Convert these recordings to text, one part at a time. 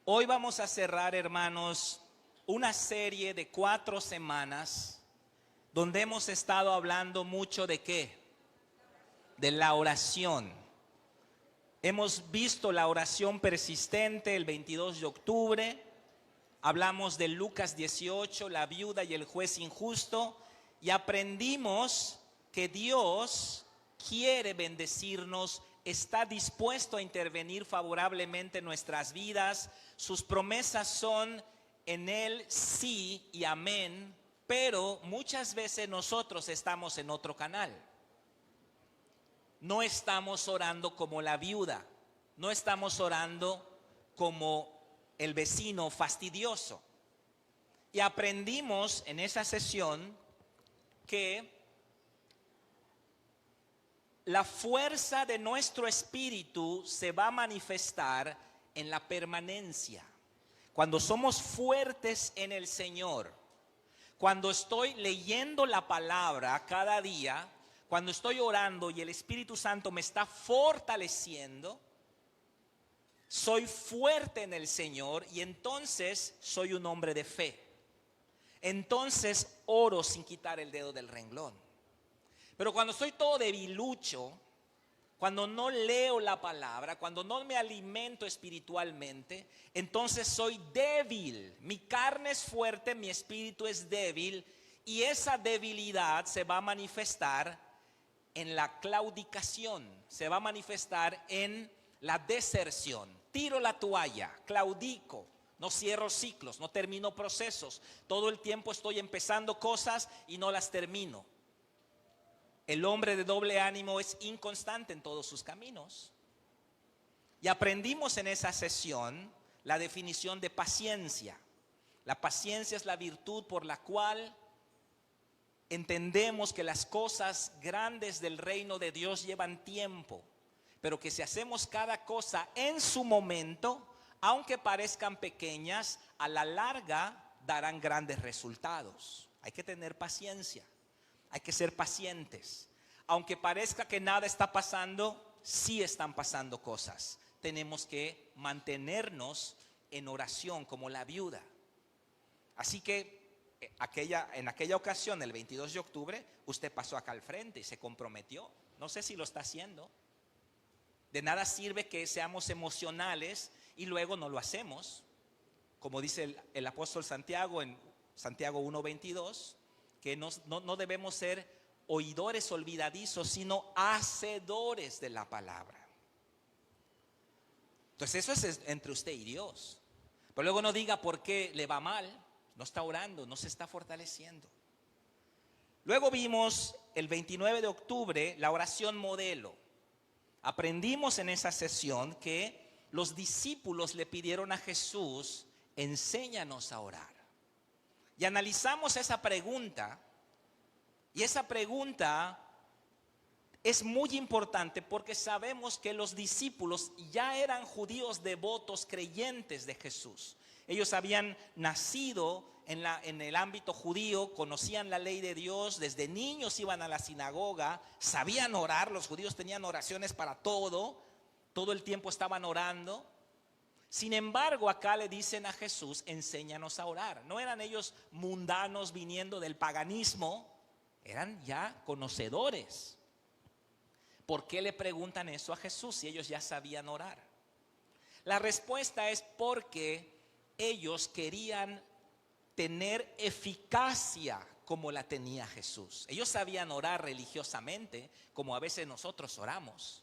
Hoy vamos a cerrar, hermanos, una serie de 4 semanas donde hemos estado hablando mucho de ¿qué? De la oración. Hemos visto la oración persistente el 22 de octubre. Hablamos de Lucas 18, la viuda y el juez injusto. Y aprendimos que Dios quiere bendecirnos, está dispuesto a intervenir favorablemente en nuestras vidas. Sus promesas son en Él sí y amén, pero muchas veces nosotros estamos en otro canal. No estamos orando como la viuda, no estamos orando como el vecino fastidioso. Y aprendimos en esa sesión que la fuerza de nuestro espíritu se va a manifestar en la permanencia. Cuando somos fuertes en el Señor, cuando estoy leyendo la palabra cada día, cuando estoy orando y el Espíritu Santo me está fortaleciendo, soy fuerte en el Señor y entonces soy un hombre de fe. Entonces oro sin quitar el dedo del renglón. Pero cuando estoy todo debilucho, cuando no leo la palabra, cuando no me alimento espiritualmente, entonces soy débil. Mi carne es fuerte, mi espíritu es débil y esa debilidad se va a manifestar en la claudicación, se va a manifestar en la deserción. Tiro la toalla, claudico, no cierro ciclos, no termino procesos. Todo el tiempo estoy empezando cosas y no las termino. El hombre de doble ánimo es inconstante en todos sus caminos. Y aprendimos en esa sesión la definición de paciencia. La paciencia es la virtud por la cual entendemos que las cosas grandes del reino de Dios llevan tiempo, pero que si hacemos cada cosa en su momento, aunque parezcan pequeñas, a la larga darán grandes resultados. Hay que tener paciencia. Hay que ser pacientes. Aunque parezca que nada está pasando, sí están pasando cosas. Tenemos que mantenernos en oración como la viuda. Así que en aquella ocasión, el 22 de octubre, usted pasó acá al frente y se comprometió. No sé si lo está haciendo. De nada sirve que seamos emocionales y luego no lo hacemos. Como dice el apóstol Santiago en Santiago 1:22. Que no debemos ser oidores olvidadizos, sino hacedores de la palabra. Entonces eso es entre usted y Dios. Pero luego no diga por qué le va mal, no está orando, no se está fortaleciendo. Luego vimos el 29 de octubre la oración modelo. Aprendimos en esa sesión que los discípulos le pidieron a Jesús, enséñanos a orar. Y analizamos esa pregunta, y esa pregunta es muy importante porque sabemos que los discípulos ya eran judíos devotos, creyentes de Jesús. Ellos habían nacido en el ámbito judío, conocían la ley de Dios, desde niños iban a la sinagoga, sabían orar, los judíos tenían oraciones para todo el tiempo estaban orando. Sin embargo, acá le dicen a Jesús, enséñanos a orar. No eran ellos mundanos viniendo del paganismo, eran ya conocedores. ¿Por qué le preguntan eso a Jesús si ellos ya sabían orar? La respuesta es porque ellos querían tener eficacia como la tenía Jesús. Ellos sabían orar religiosamente, como a veces nosotros oramos.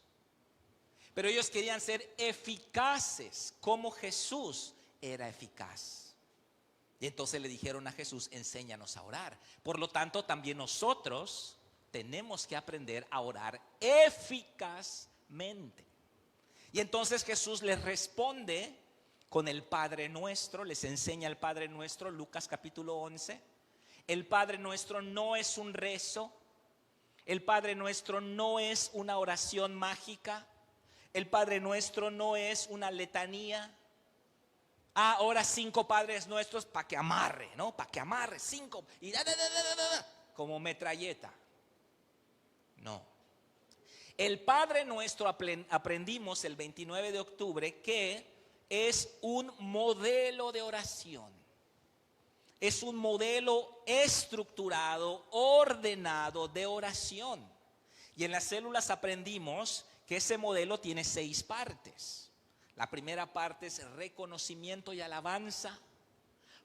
Pero ellos querían ser eficaces como Jesús era eficaz. Y entonces le dijeron a Jesús, enséñanos a orar. Por lo tanto, también nosotros tenemos que aprender a orar eficazmente. Y entonces Jesús les responde con el Padre Nuestro, les enseña el Padre Nuestro, Lucas capítulo 11. El Padre Nuestro no es un rezo. El Padre Nuestro no es una oración mágica. El Padre Nuestro no es una letanía. Ahora 5 Padres Nuestros para que amarre, ¿no? Para que amarre 5 y como metralleta. No. El Padre Nuestro aprendimos el 29 de octubre que es un modelo de oración. Es un modelo estructurado, ordenado de oración. Y en las células aprendimos que ese modelo tiene 6 partes. La primera parte es reconocimiento y alabanza.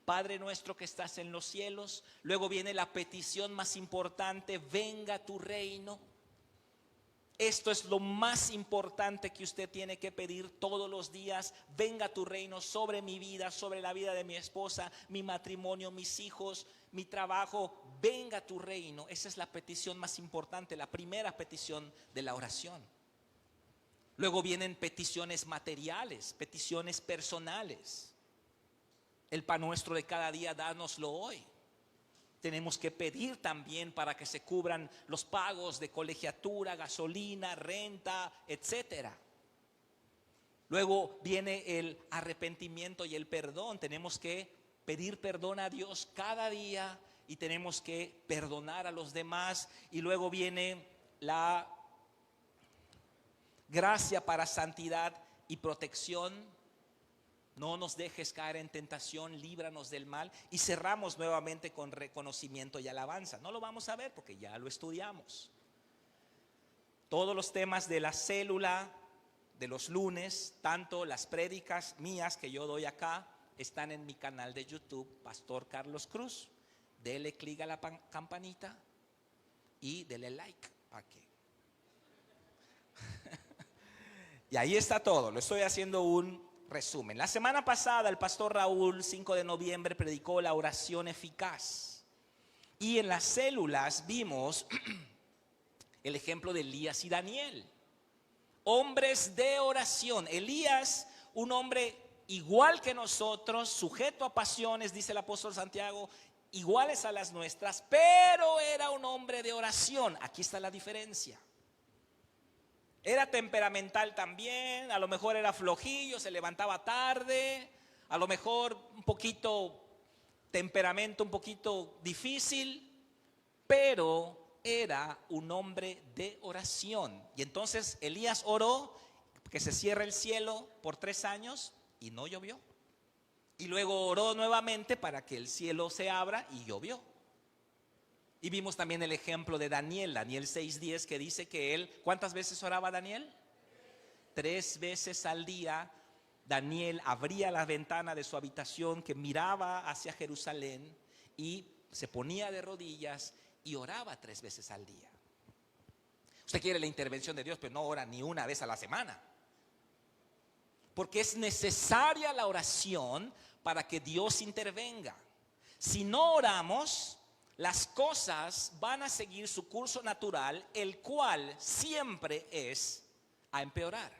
Padre nuestro que estás en los cielos. Luego viene la petición más importante: venga tu reino. Esto es lo más importante que usted tiene que pedir todos los días. Venga tu reino sobre mi vida, sobre la vida de mi esposa, mi matrimonio, mis hijos, mi trabajo. Venga tu reino. Esa es la petición más importante, la primera petición de la oración. Luego vienen peticiones materiales, peticiones personales. El pan nuestro de cada día, dánoslo hoy. Tenemos que pedir también para que se cubran los pagos de colegiatura, gasolina, renta, etcétera. Luego viene el arrepentimiento y el perdón. Tenemos que pedir perdón a Dios cada día y tenemos que perdonar a los demás. Y luego viene la gracia para santidad y protección. No nos dejes caer en tentación, líbranos del mal. Y cerramos nuevamente con reconocimiento y alabanza. No lo vamos a ver porque ya lo estudiamos. Todos los temas de la célula de los lunes, tanto las prédicas mías que yo doy acá, están en mi canal de YouTube, Pastor Carlos Cruz. Dele clic a la campanita y dele like para que. Y ahí está todo. Lo estoy haciendo un resumen. La semana pasada el pastor Raúl, 5 de noviembre, predicó la oración eficaz. Y en las células vimos el ejemplo de Elías y Daniel. Hombres de oración. Elías, un hombre igual que nosotros, sujeto a pasiones, dice el apóstol Santiago, iguales a las nuestras, pero era un hombre de oración. Aquí está la diferencia. Era temperamental también, a lo mejor era flojillo, se levantaba tarde, a lo mejor un poquito temperamento, un poquito difícil, pero era un hombre de oración. Y entonces Elías oró que se cierre el cielo por 3 años y no llovió. Y luego oró nuevamente para que el cielo se abra y llovió. Y vimos también el ejemplo de Daniel, Daniel 6:10, que dice que él, ¿cuántas veces oraba Daniel? 3 veces al día. Daniel abría la ventana de su habitación que miraba hacia Jerusalén y se ponía de rodillas y oraba 3 veces al día. Usted quiere la intervención de Dios, pero no ora ni una vez a la semana. Porque es necesaria la oración para que Dios intervenga. Si no oramos, las cosas van a seguir su curso natural, el cual siempre es a empeorar.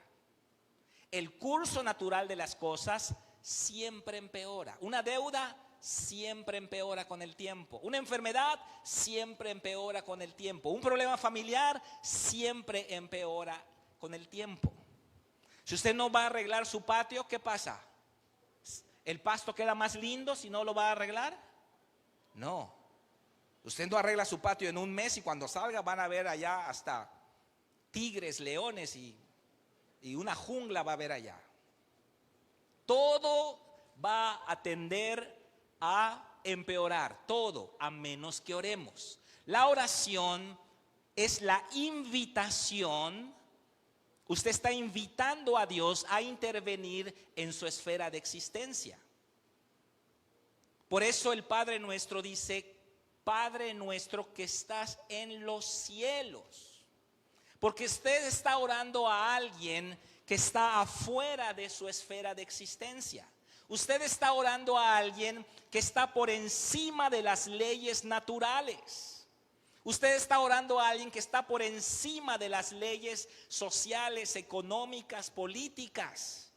El curso natural de las cosas siempre empeora. Una deuda siempre empeora con el tiempo. Una enfermedad siempre empeora con el tiempo. Un problema familiar siempre empeora con el tiempo. Si usted no va a arreglar su patio, ¿qué pasa? ¿El pasto queda más lindo si no lo va a arreglar? No. Usted no arregla su patio en un mes y cuando salga van a ver allá hasta tigres, leones y una jungla va a haber allá. Todo va a tender a empeorar, todo, a menos que oremos. La oración es la invitación. Usted está invitando a Dios a intervenir en su esfera de existencia. Por eso el Padre Nuestro dice: Padre nuestro que estás en los cielos. Porque usted está orando a alguien que está afuera de su esfera de existencia. Usted está orando a alguien que está por encima de las leyes naturales. Usted está orando a alguien que está por encima de las leyes sociales, económicas, políticas.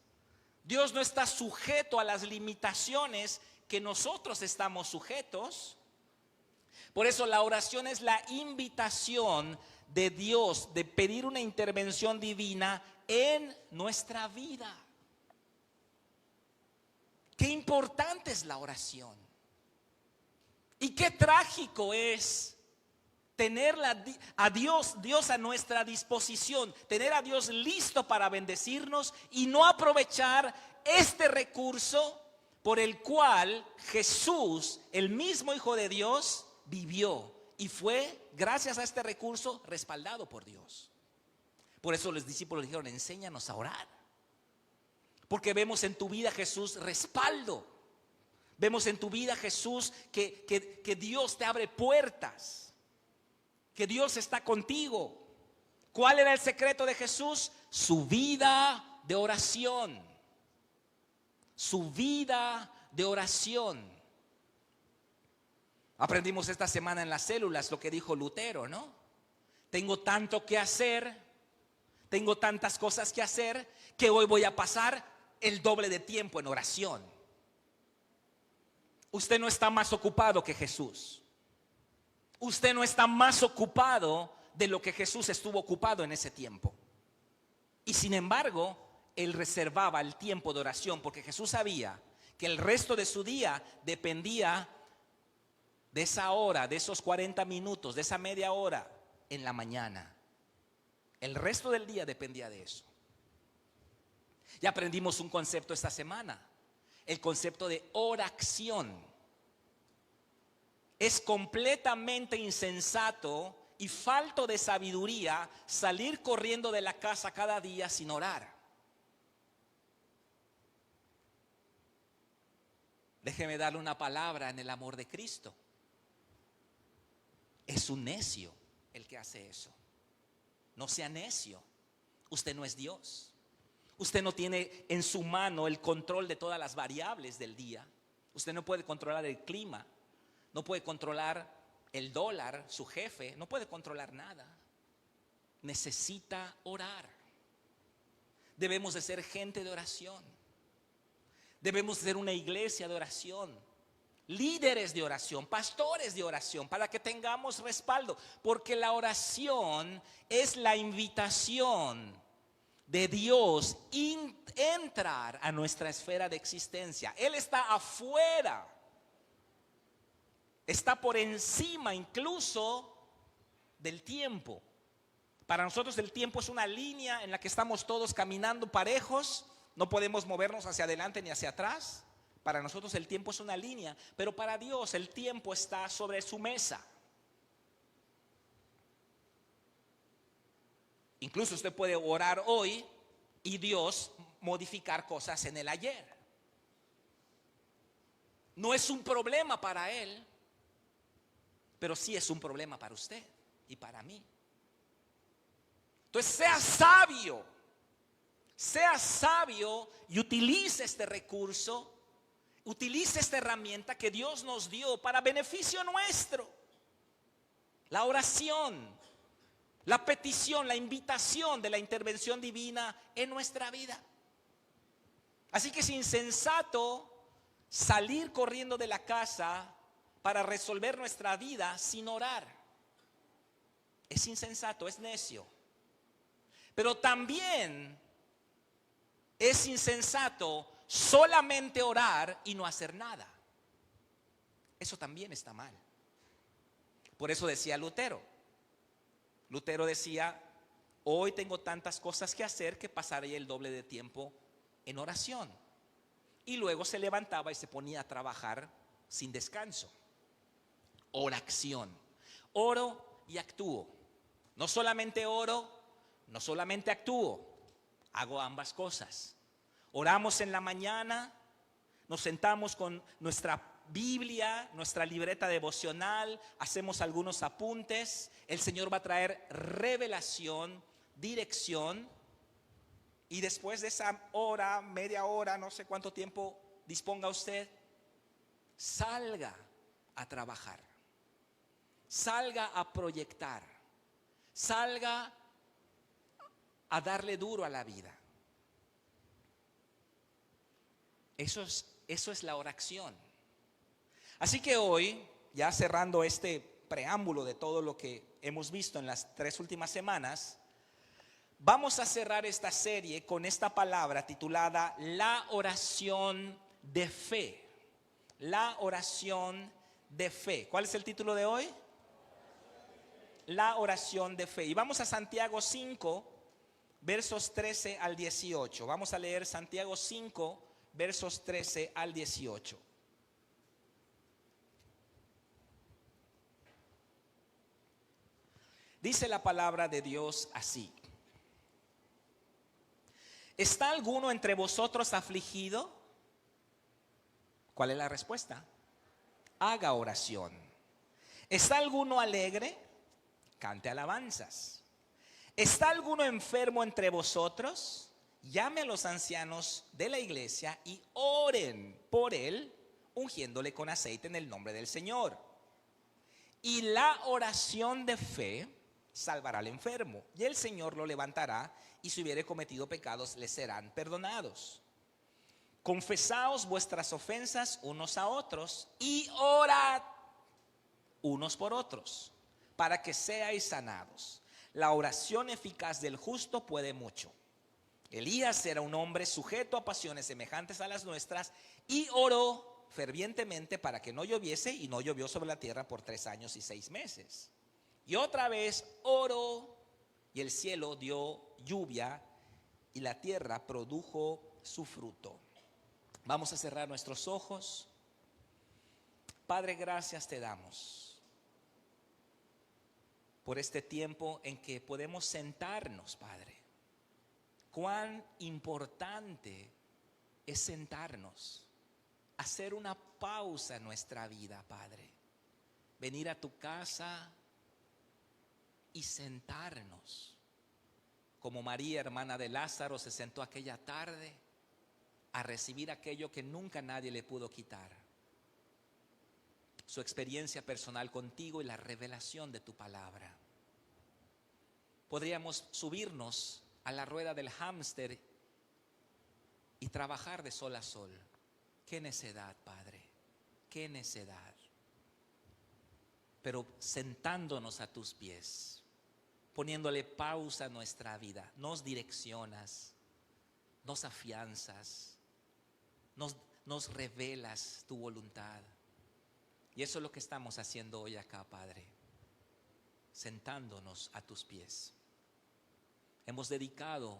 Dios no está sujeto a las limitaciones que nosotros estamos sujetos. Por eso la oración es la invitación de Dios de pedir una intervención divina en nuestra vida. Qué importante es la oración. Y qué trágico es tener a Dios a nuestra disposición, tener a Dios listo para bendecirnos y no aprovechar este recurso por el cual Jesús, el mismo Hijo de Dios, vivió y fue, gracias a este recurso, respaldado por Dios. Por eso los discípulos dijeron: enséñanos a orar. Porque vemos en tu vida, Jesús, respaldo. Vemos en tu vida, Jesús, que Dios te abre puertas, que Dios está contigo. ¿Cuál era el secreto de Jesús? Su vida de oración. Su vida de oración. Aprendimos esta semana en las células lo que dijo Lutero, ¿no? Tengo tanto que hacer, tengo tantas cosas que hacer, que hoy voy a pasar el doble de tiempo en oración. Usted no está más ocupado que Jesús. Usted no está más ocupado de lo que Jesús estuvo ocupado en ese tiempo. Y sin embargo, Él reservaba el tiempo de oración, porque Jesús sabía que el resto de su día dependía de esa hora, de esos 40 minutos, de esa media hora en la mañana. El resto del día dependía de eso. Ya aprendimos un concepto esta semana, el concepto de oración. Es completamente insensato y falto de sabiduría salir corriendo de la casa cada día sin orar. Déjeme darle una palabra en el amor de Cristo. Es un necio el que hace eso. No sea necio. Usted no es Dios. Usted no tiene en su mano el control de todas las variables del día. Usted no puede controlar el clima. No puede controlar el dólar, su jefe. No puede controlar nada. Necesita orar. Debemos de ser gente de oración. Debemos ser una iglesia de oración, líderes de oración, pastores de oración, para que tengamos respaldo. Porque la oración es la invitación de Dios entrar a nuestra esfera de existencia. Él está afuera, está por encima incluso del tiempo. Para nosotros el tiempo es una línea en la que estamos todos caminando parejos. No podemos movernos hacia adelante ni hacia atrás. Para nosotros el tiempo es una línea, pero para Dios el tiempo está sobre su mesa. Incluso usted puede orar hoy y Dios modificar cosas en el ayer. No es un problema para Él, pero sí es un problema para usted y para mí. Entonces sea sabio y utilice este recurso, utilice esta herramienta que Dios nos dio para beneficio nuestro. La oración, la petición, la invitación de la intervención divina en nuestra vida. Así que es insensato salir corriendo de la casa para resolver nuestra vida sin orar. Es insensato, es necio. Pero también es insensato solamente orar y no hacer nada. Eso también está mal. Por eso decía Lutero. Lutero decía: hoy tengo tantas cosas que hacer que pasaré el doble de tiempo en oración. Y luego se levantaba y se ponía a trabajar sin descanso. Oración. Oro y actúo. No solamente oro, no solamente actúo. Hago ambas cosas. Oramos en la mañana, nos sentamos con nuestra Biblia, nuestra libreta devocional, hacemos algunos apuntes. El Señor va a traer revelación, dirección. Y después de esa hora, media hora, no sé cuánto tiempo disponga usted, salga a trabajar, salga a proyectar, salga a darle duro a la vida. Eso es la oración. Así que hoy, ya cerrando este preámbulo de todo lo que hemos visto en las 3 últimas semanas, vamos a cerrar esta serie con esta palabra titulada La oración de fe. La oración de fe. ¿Cuál es el título de hoy? La oración de fe. Y vamos a Santiago 5, versos 13 al 18. Vamos a leer Santiago 5, versos 13 al 18. Dice la palabra de Dios así: ¿está alguno entre vosotros afligido? ¿Cuál es la respuesta? Haga oración. ¿Está alguno alegre? Cante alabanzas. ¿Está alguno enfermo entre vosotros? Llame a los ancianos de la iglesia y oren por él, ungiéndole con aceite en el nombre del Señor. Y la oración de fe salvará al enfermo, y el Señor lo levantará, y si hubiere cometido pecados le serán perdonados. Confesaos vuestras ofensas unos a otros y orad unos por otros, para que seáis sanados. La oración eficaz del justo puede mucho. Elías era un hombre sujeto a pasiones semejantes a las nuestras y oró fervientemente para que no lloviese, y no llovió sobre la tierra por 3 años y 6 meses. Y otra vez oró, y el cielo dio lluvia y la tierra produjo su fruto. Vamos a cerrar nuestros ojos. Padre, gracias te damos por este tiempo en que podemos sentarnos, Padre. Cuán importante es sentarnos, hacer una pausa en nuestra vida, Padre. Venir a tu casa y sentarnos. Como María, hermana de Lázaro, se sentó aquella tarde a recibir aquello que nunca nadie le pudo quitar: su experiencia personal contigo y la revelación de tu palabra. Podríamos subirnos a la rueda del hámster y trabajar de sol a sol. Qué necedad, Padre, qué necedad. Pero sentándonos a tus pies, poniéndole pausa a nuestra vida, nos direccionas, nos afianzas, nos revelas tu voluntad. Y eso es lo que estamos haciendo hoy acá, Padre, sentándonos a tus pies. Hemos dedicado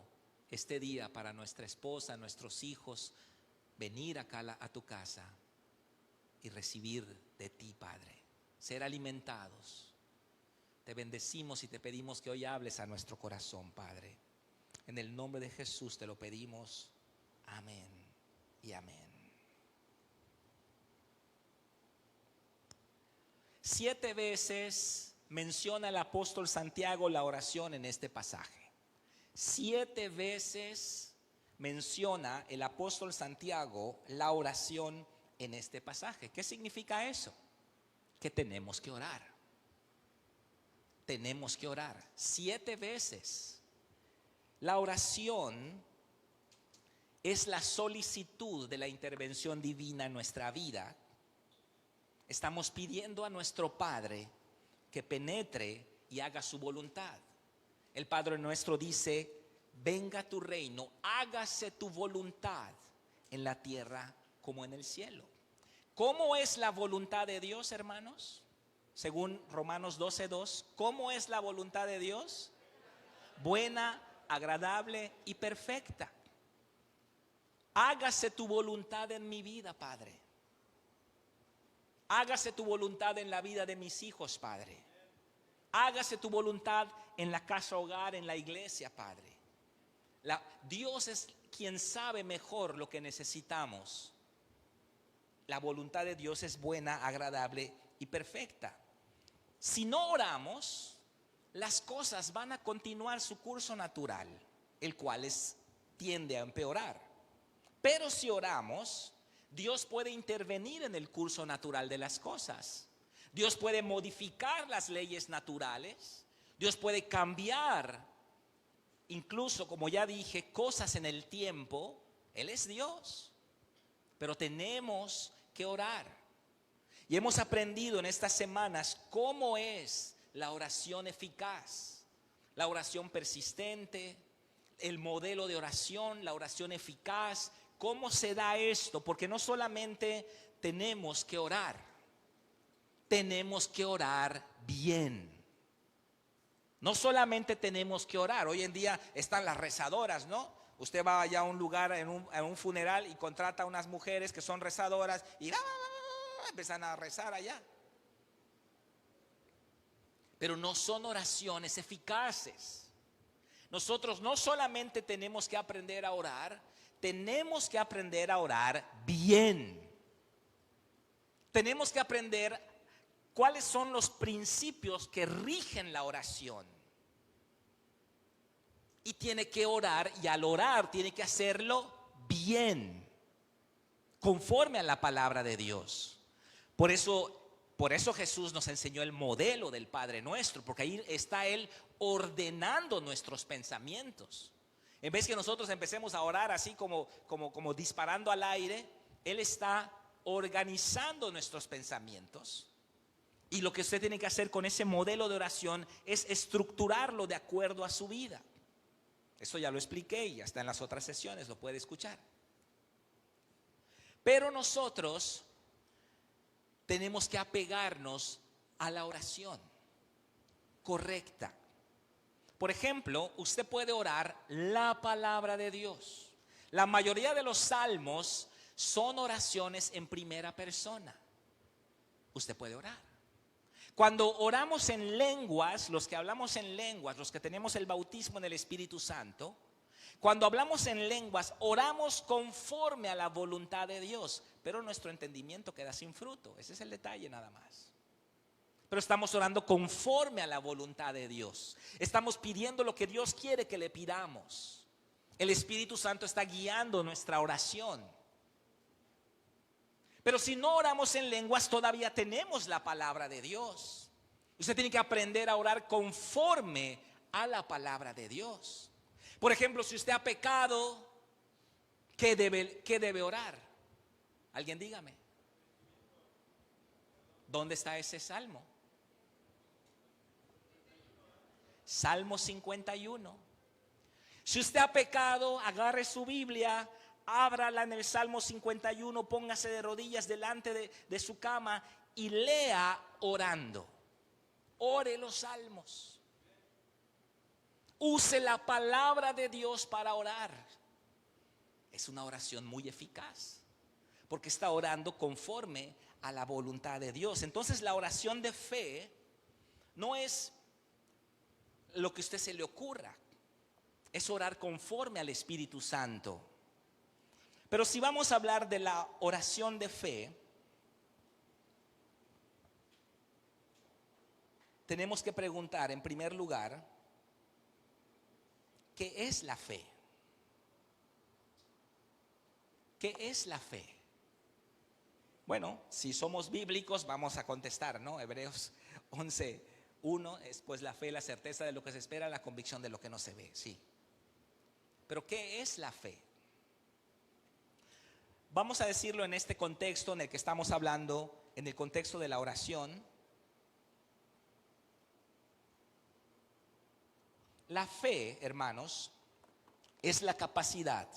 este día para nuestra esposa, nuestros hijos, venir acá a tu casa y recibir de ti, Padre, ser alimentados. Te bendecimos y te pedimos que hoy hables a nuestro corazón, Padre. En el nombre de Jesús te lo pedimos. Amén y amén. 7 veces menciona el apóstol Santiago la oración en este pasaje. 7 veces menciona el apóstol Santiago la oración en este pasaje. ¿Qué significa eso? Que tenemos que orar. Tenemos que orar 7 veces. La oración es la solicitud de la intervención divina en nuestra vida. Estamos pidiendo a nuestro Padre que penetre y haga su voluntad. El Padre nuestro dice: venga tu reino, hágase tu voluntad en la tierra como en el cielo. ¿Cómo es la voluntad de Dios, hermanos? Según Romanos 12:2, ¿cómo es la voluntad de Dios? Buena, agradable y perfecta. Hágase tu voluntad en mi vida, Padre. Hágase tu voluntad en la vida de mis hijos, Padre. Hágase tu voluntad en la casa hogar, en la iglesia, Padre. Dios es quien sabe mejor lo que necesitamos. La voluntad de Dios es buena, agradable y perfecta. Si no oramos, las cosas van a continuar su curso natural, el cual tiende a empeorar. Pero si oramos, Dios puede intervenir en el curso natural de las cosas. Dios puede modificar las leyes naturales. Dios puede cambiar, incluso, como ya dije, cosas en el tiempo. Él es Dios. Pero tenemos que orar. Y hemos aprendido en estas semanas cómo es la oración eficaz, la oración persistente, el modelo de oración, la oración eficaz. ¿Cómo se da esto? Porque no solamente tenemos que orar bien. No solamente tenemos que orar. Hoy en día están las rezadoras, ¿no? Usted va allá a un lugar, a un funeral, y contrata a unas mujeres que son rezadoras y empiezan a rezar allá. Pero no son oraciones eficaces. Nosotros no solamente tenemos que aprender a orar, tenemos que aprender a orar bien. Tenemos que aprender cuáles son los principios que rigen la oración. Y tiene que orar, y al orar tiene que hacerlo bien, conforme a la palabra de Dios. Por eso Jesús nos enseñó el modelo del Padre Nuestro, porque ahí está Él ordenando nuestros pensamientos. En vez que nosotros empecemos a orar así como disparando al aire, Él está organizando nuestros pensamientos. Y lo que usted tiene que hacer con ese modelo de oración es estructurarlo de acuerdo a su vida. Eso ya lo expliqué y ya está en las otras sesiones, lo puede escuchar. Pero nosotros tenemos que apegarnos a la oración correcta. Por ejemplo, usted puede orar la palabra de Dios. La mayoría de los salmos son oraciones en primera persona. Usted puede orar. Cuando oramos en lenguas, los que hablamos en lenguas, los que tenemos el bautismo en el Espíritu Santo, cuando hablamos en lenguas, oramos conforme a la voluntad de Dios, pero nuestro entendimiento queda sin fruto. Ese es el detalle nada más. Pero estamos orando conforme a la voluntad de Dios. Estamos pidiendo lo que Dios quiere que le pidamos. El Espíritu Santo está guiando nuestra oración. Pero si no oramos en lenguas, todavía tenemos la palabra de Dios. Usted tiene que aprender a orar conforme a la palabra de Dios. Por ejemplo, si usted ha pecado, ¿qué debe orar? Alguien dígame. ¿Dónde está ese salmo? Salmo 51. Si usted ha pecado, agarre su Biblia, ábrala en el Salmo 51, póngase de rodillas delante de su cama y lea orando. Ore los salmos. Use la palabra de Dios para orar. Es una oración muy eficaz, porque está orando conforme a la voluntad de Dios. Entonces la oración de fe no es lo que a usted se le ocurra, es orar conforme al Espíritu Santo. Pero si vamos a hablar de la oración de fe, tenemos que preguntar en primer lugar, ¿qué es la fe? ¿Qué es la fe? Bueno, si somos bíblicos vamos a contestar, ¿no? Hebreos 11:1 es pues la fe, la certeza de lo que se espera, la convicción de lo que no se ve, sí. Pero ¿qué es la fe? Vamos a decirlo en este contexto en el que estamos hablando, en el contexto de la oración. La fe, hermanos, es la capacidad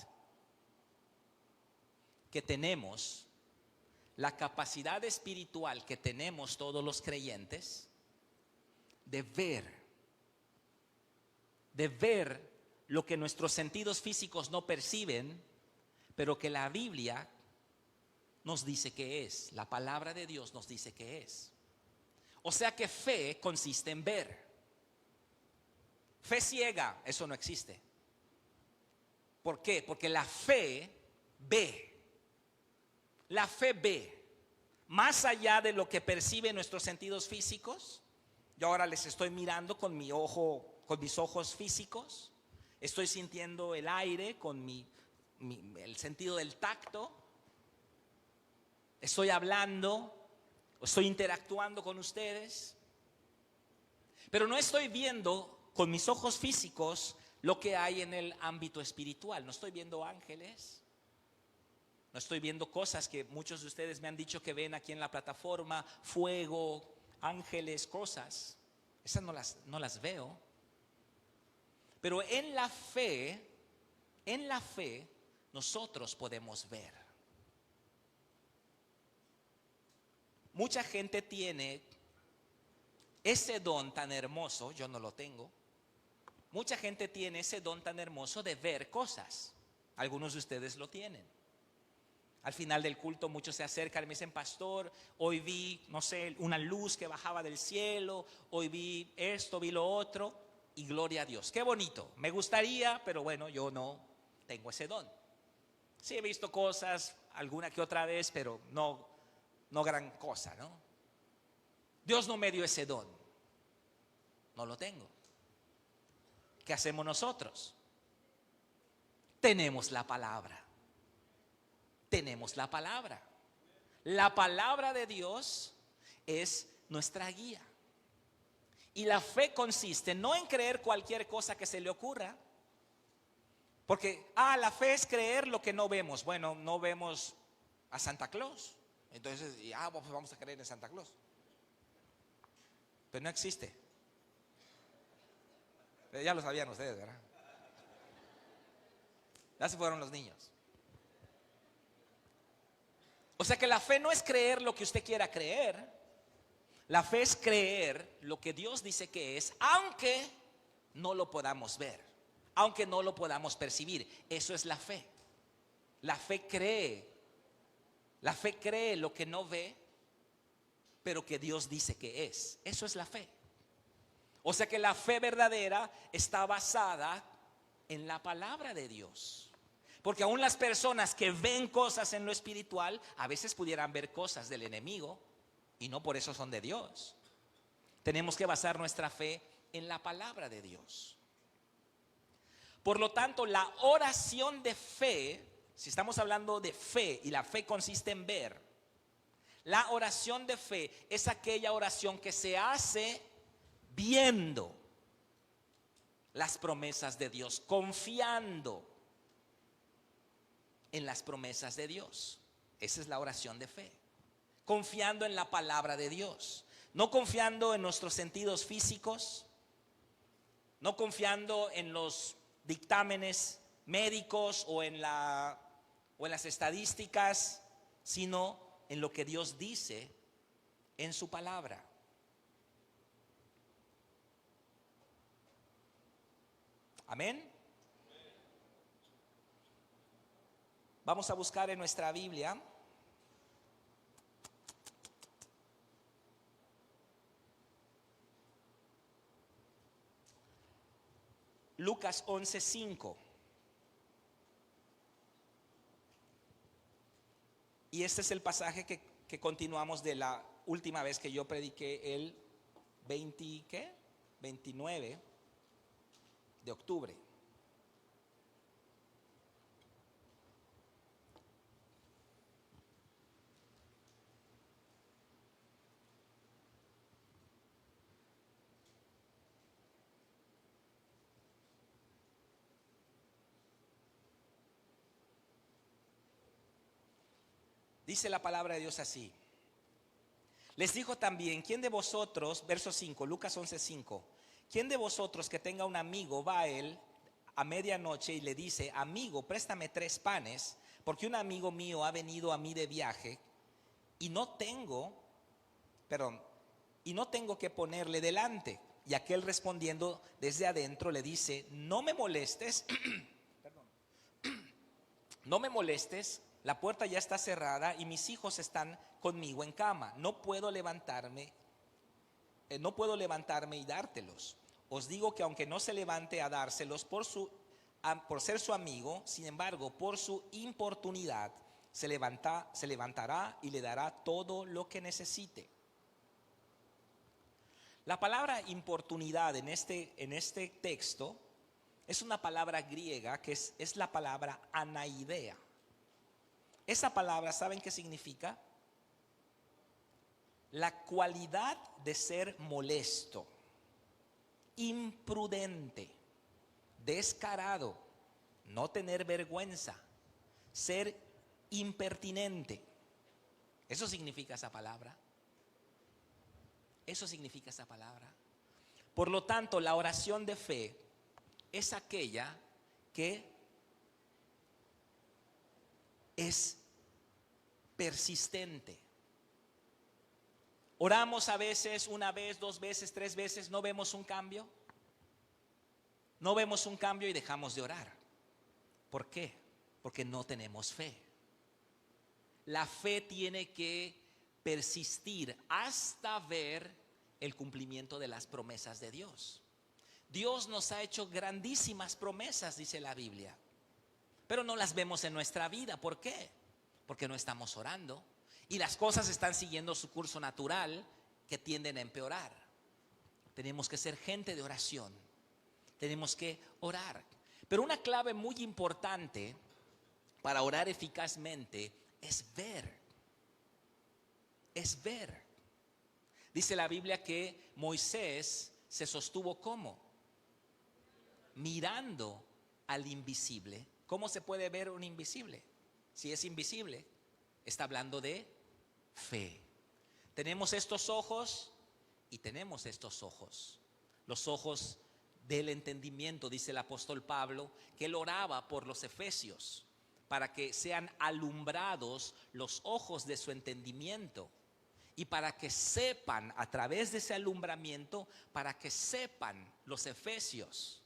que tenemos, la capacidad espiritual que tenemos todos los creyentes de ver lo que nuestros sentidos físicos no perciben, pero que la Biblia nos dice que es, la palabra de Dios nos dice que es. O sea que fe consiste en ver. Fe ciega, eso no existe. ¿Por qué? Porque la fe ve. La fe ve. Más allá de lo que perciben nuestros sentidos físicos. Yo ahora les estoy mirando con mi ojo, con mis ojos físicos. Estoy sintiendo el aire con el sentido del tacto. Estoy hablando, estoy interactuando con ustedes. Pero no estoy viendo con mis ojos físicos lo que hay en el ámbito espiritual. No estoy viendo ángeles. No estoy viendo cosas que muchos de ustedes me han dicho que ven aquí en la plataforma, fuego, ángeles, cosas. Esas no las veo. Pero en la fe, nosotros podemos ver. Mucha gente tiene ese don tan hermoso, yo no lo tengo, Mucha gente tiene ese don tan hermoso de ver cosas. Algunos de ustedes lo tienen. Al final del culto muchos se acercan y me dicen: pastor, hoy vi, no sé, una luz que bajaba del cielo, hoy vi esto, vi lo otro, y gloria a Dios. Qué bonito, me gustaría, pero bueno, yo no tengo ese don. Sí he visto cosas alguna que otra vez, pero no gran cosa, ¿no? Dios no me dio ese don, no lo tengo. ¿Qué hacemos nosotros? Tenemos la palabra. Tenemos la palabra. La palabra de Dios es nuestra guía. Y la fe consiste no en creer cualquier cosa que se le ocurra. Porque, la fe es creer lo que no vemos. Bueno, no vemos a Santa Claus. Entonces, pues vamos a creer en Santa Claus. Pero no existe. Pero ya lo sabían ustedes, ¿verdad? Ya se fueron los niños. O sea que la fe no es creer lo que usted quiera creer. La fe es creer lo que Dios dice que es, aunque no lo podamos ver, aunque no lo podamos percibir. Eso es la fe. La fe cree. La fe cree lo que no ve, pero que Dios dice que es. Eso es la fe. O sea que la fe verdadera está basada en la palabra de Dios. Porque aún las personas que ven cosas en lo espiritual, a veces pudieran ver cosas del enemigo y no por eso son de Dios. Tenemos que basar nuestra fe en la palabra de Dios. Por lo tanto, la oración de fe, si estamos hablando de fe y la fe consiste en ver, la oración de fe es aquella oración que se hace viendo las promesas de Dios, confiando en las promesas de Dios. Esa es la oración de fe. Confiando en la palabra de Dios. No confiando en nuestros sentidos físicos. No confiando en los dictámenes médicos o en las estadísticas, sino en lo que Dios dice en su palabra. Amén. Vamos a buscar en nuestra Biblia Lucas 11:5. Y este es el pasaje que continuamos de la última vez que yo prediqué el 29 de octubre. Dice la palabra de Dios así. Les dijo también: ¿quién de vosotros, verso 5, Lucas 11:5, quién de vosotros que tenga un amigo va a él a medianoche y le dice: amigo, préstame 3 panes, porque un amigo mío ha venido a mí de viaje y no tengo que ponerle delante? Y aquel respondiendo desde adentro le dice: no me molestes, no me molestes, la puerta ya está cerrada y mis hijos están conmigo en cama. No puedo levantarme y dártelos. Os digo que aunque no se levante a dárselos por ser su amigo, sin embargo, por su importunidad, se levantará y le dará todo lo que necesite. La palabra importunidad en este texto es una palabra griega que es la palabra anaidea. Esa palabra, ¿saben qué significa? La cualidad de ser molesto, imprudente, descarado, no tener vergüenza, ser impertinente. Eso significa esa palabra. Eso significa esa palabra. Por lo tanto, la oración de fe es aquella que es persistente. Oramos a veces, 1 vez, 2 veces, 3 veces, no vemos un cambio. no vemos un cambio y dejamos de orar. ¿Por qué? Porque no tenemos fe. La fe tiene que persistir hasta ver el cumplimiento de las promesas de Dios. Dios nos ha hecho grandísimas promesas, dice la Biblia, pero no las vemos en nuestra vida. ¿Por qué? Porque no estamos orando y las cosas están siguiendo su curso natural, que tienden a empeorar. Tenemos que ser gente de oración, tenemos que orar. Pero una clave muy importante para orar eficazmente es ver. Es ver. Dice la Biblia que Moisés se sostuvo ¿cómo? Mirando al invisible. ¿Cómo se puede ver un invisible? Si es invisible, está hablando de fe. Tenemos estos ojos y tenemos estos ojos. Los ojos del entendimiento, dice el apóstol Pablo, que él oraba por los efesios para que sean alumbrados los ojos de su entendimiento y para que sepan a través de ese alumbramiento, para que sepan los efesios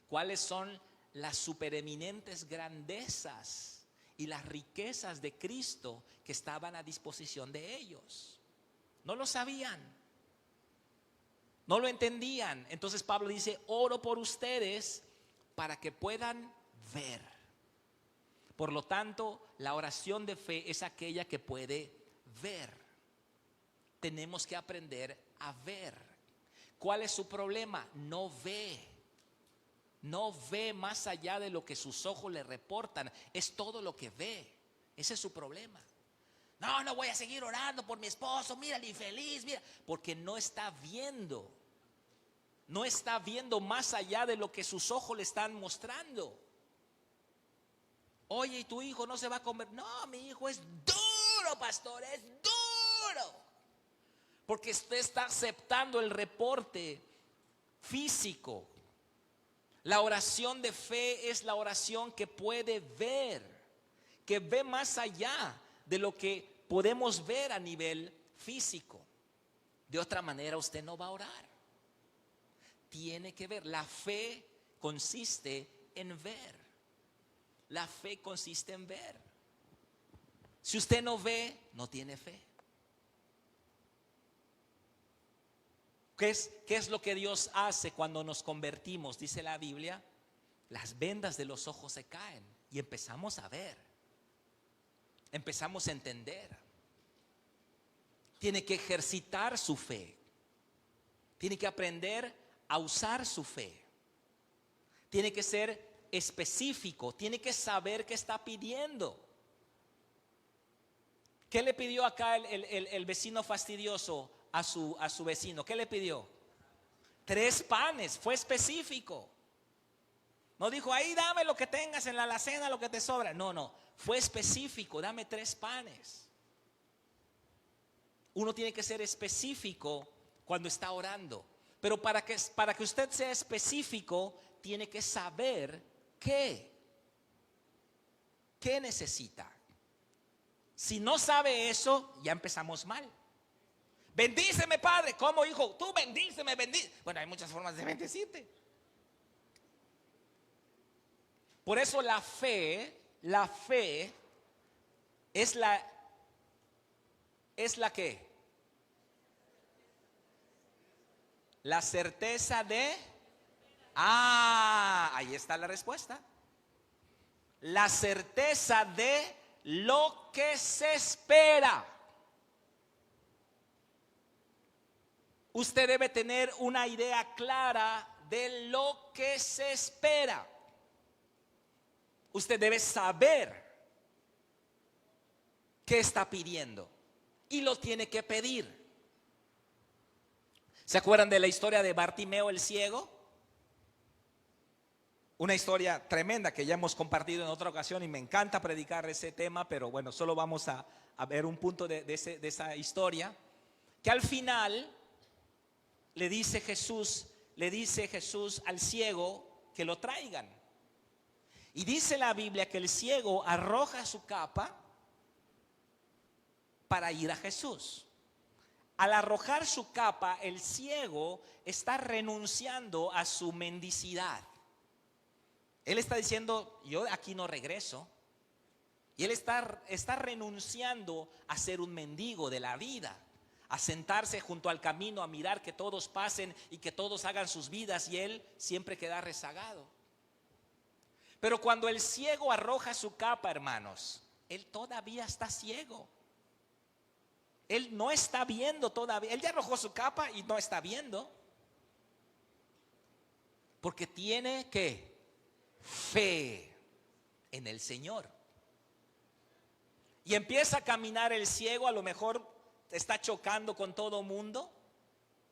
cuáles son las supereminentes grandezas y las riquezas de Cristo que estaban a disposición de ellos. No lo sabían, no lo entendían. Entonces Pablo dice: oro por ustedes para que puedan ver. Por lo tanto, la oración de fe es aquella que puede ver. Tenemos que aprender a ver. ¿Cuál es su problema? No ve. No ve más allá de lo que sus ojos le reportan. Es todo lo que ve. Ese es su problema. No voy a seguir orando por mi esposo. Mira el infeliz, mira. Porque no está viendo. No está viendo más allá de lo que sus ojos le están mostrando. Oye, ¿y tu hijo no se va a convertir? No, mi hijo es duro, pastor, es duro. Porque usted está aceptando el reporte físico. La oración de fe es la oración que puede ver, que ve más allá de lo que podemos ver a nivel físico. De otra manera usted no va a orar. Tiene que ver. La fe consiste en ver. La fe consiste en ver. Si usted no ve, no tiene fe. ¿Qué es lo que Dios hace cuando nos convertimos? Dice la Biblia, las vendas de los ojos se caen y empezamos a ver. Empezamos a entender. Tiene que ejercitar su fe. Tiene que aprender a usar su fe. Tiene que ser específico, tiene que saber qué está pidiendo. ¿Qué le pidió acá el vecino fastidioso a su vecino? ¿Qué le pidió? 3 panes, fue específico. No dijo: ahí dame lo que tengas en la alacena, lo que te sobra. No, fue específico: dame 3 panes. Uno tiene que ser específico cuando está orando. Pero para que usted sea específico, tiene que saber qué necesita. Si no sabe eso, ya empezamos mal. Bendíceme, Padre. ¿Cómo, hijo? Tú bendíceme, bendíceme. Bueno, hay muchas formas de bendecirte. Por eso la fe es la que la certeza de ahí está la respuesta. La certeza de lo que se espera. Usted debe tener una idea clara de lo que se espera. Usted debe saber qué está pidiendo y lo tiene que pedir. ¿Se acuerdan de la historia de Bartimeo el ciego? Una historia tremenda que ya hemos compartido en otra ocasión y me encanta predicar ese tema, pero bueno, solo vamos a ver un punto de esa historia. Que al final le dice Jesús al ciego que lo traigan. Y dice la Biblia que el ciego arroja su capa para ir a Jesús. Al arrojar su capa, el ciego está renunciando a su mendicidad. Él está diciendo, yo aquí no regreso. Y él está renunciando a ser un mendigo de la vida, a sentarse junto al camino, a mirar que todos pasen y que todos hagan sus vidas, y él siempre queda rezagado. Pero cuando el ciego arroja su capa, hermanos, él todavía está ciego. Él no está viendo todavía. Él ya arrojó su capa y no está viendo. Porque tiene ¿qué? Fe en el Señor. Y empieza a caminar el ciego, a lo mejor está chocando con todo mundo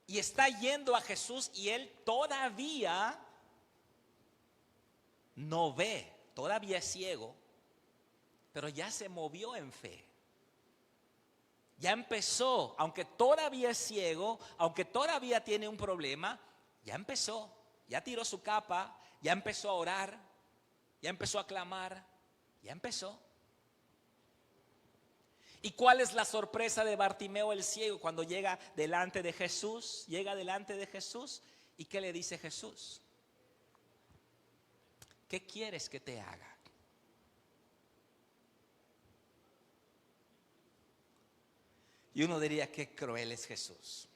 y está yendo a Jesús, y él todavía no ve, todavía es ciego, pero ya se movió en fe. Ya empezó, aunque todavía es ciego, aunque todavía tiene un problema, ya empezó, ya tiró su capa, ya empezó a orar, ya empezó a clamar, ya empezó. ¿Y cuál es la sorpresa de Bartimeo el ciego cuando llega delante de Jesús? Llega delante de Jesús, ¿y qué le dice Jesús? ¿Qué quieres que te haga? Y uno diría, qué cruel es Jesús.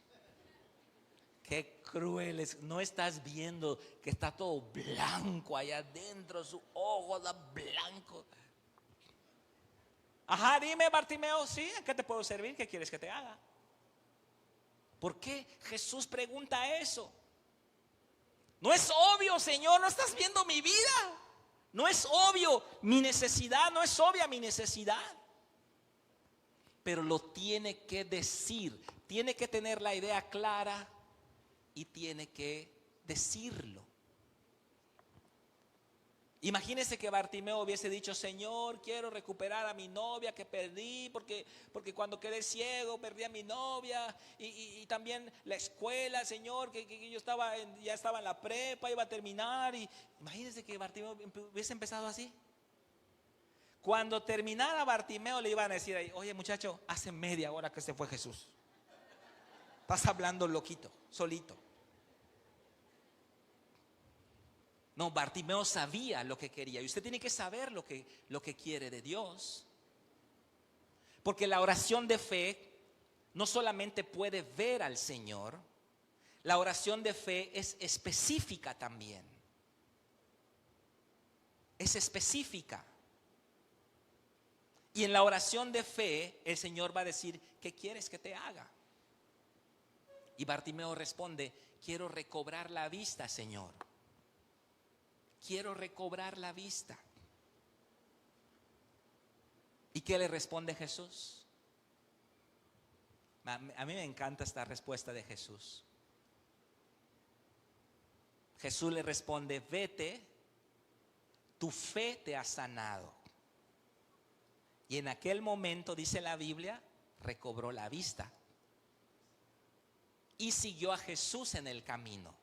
Qué cruel es. No estás viendo que está todo blanco allá adentro, su ojo está blanco. Ajá, dime, Bartimeo, sí, ¿en qué te puedo servir? ¿Qué quieres que te haga? ¿Por qué Jesús pregunta eso? No es obvio, Señor, no estás viendo mi vida. No es obvio mi necesidad, no es obvia mi necesidad. Pero lo tiene que decir, tiene que tener la idea clara y tiene que decirlo. Imagínese que Bartimeo hubiese dicho, Señor, quiero recuperar a mi novia que perdí, porque cuando quedé ciego perdí a mi novia, y también la escuela, Señor, que yo ya estaba en la prepa, iba a terminar. Y imagínese que Bartimeo hubiese empezado así. Cuando terminara Bartimeo le iban a decir ahí, oye muchacho, hace media hora que se fue Jesús. Estás hablando loquito, solito. No, Bartimeo sabía lo que quería, y usted tiene que saber lo que quiere de Dios. Porque la oración de fe no solamente puede ver al Señor, la oración de fe es específica también. Es específica. Y en la oración de fe el Señor va a decir, ¿qué quieres que te haga? Y Bartimeo responde, quiero recobrar la vista, Señor. Quiero recobrar la vista. ¿Y qué le responde Jesús? A mí me encanta esta respuesta de Jesús. Jesús le responde, vete, tu fe te ha sanado. Y en aquel momento, dice la Biblia, recobró la vista. Y siguió a Jesús en el camino.